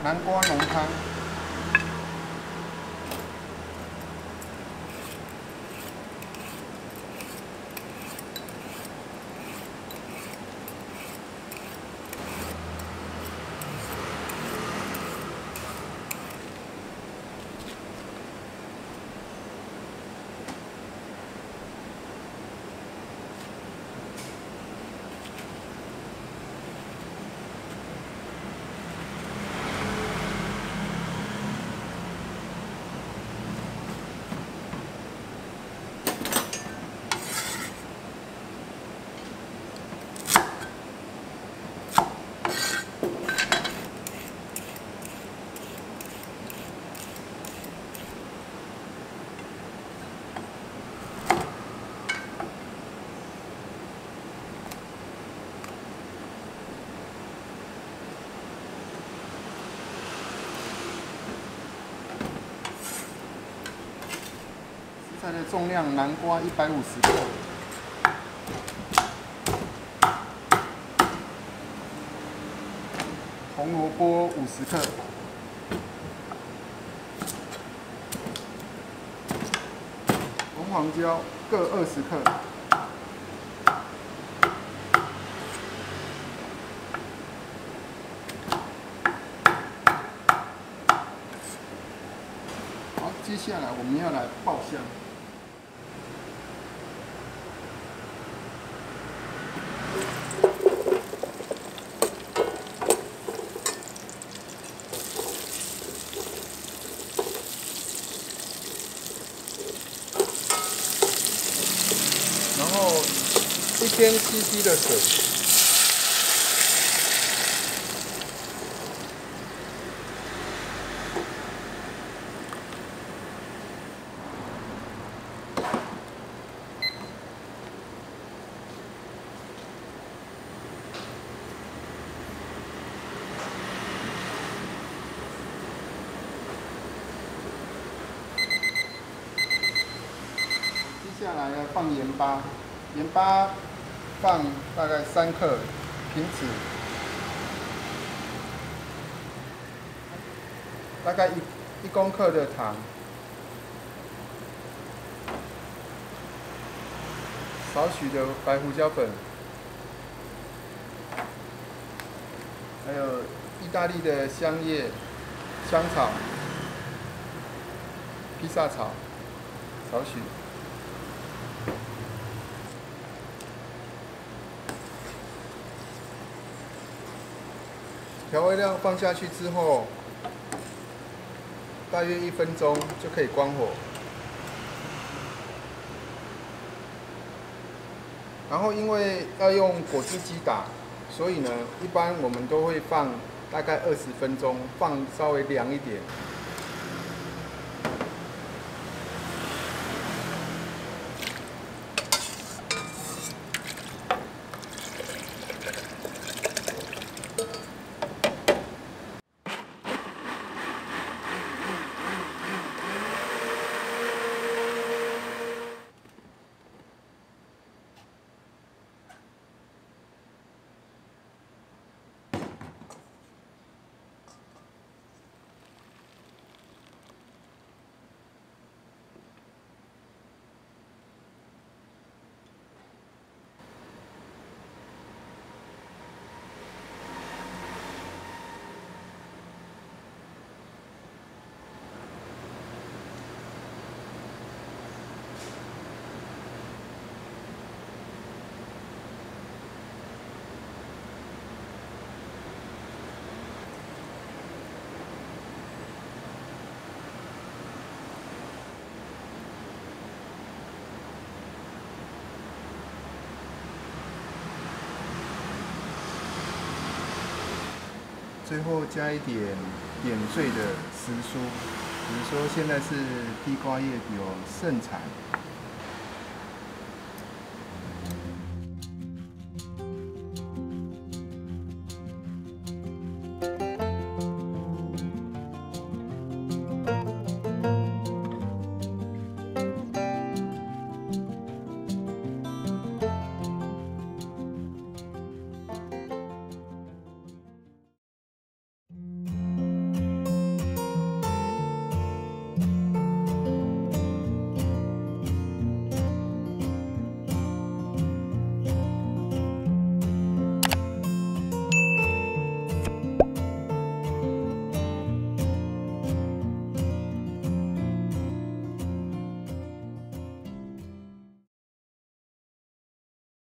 南瓜浓汤。 它的重量，南瓜150克，红萝卜50克，红黄椒各20克，好，接下来我们要来爆香。 然后1边7滴的水，接下来要放盐巴。 盐巴放大概3克，平脂大概1公克的糖，少许的白胡椒粉，还有意大利的香叶、香草、披萨草，少许。 调味料放下去之后，大约1分钟就可以关火。然后因为要用果汁机打，所以呢，一般我们都会放大概20分钟，放稍微凉一点。 最后加一点点缀的时蔬，比如说现在是地瓜叶有盛产。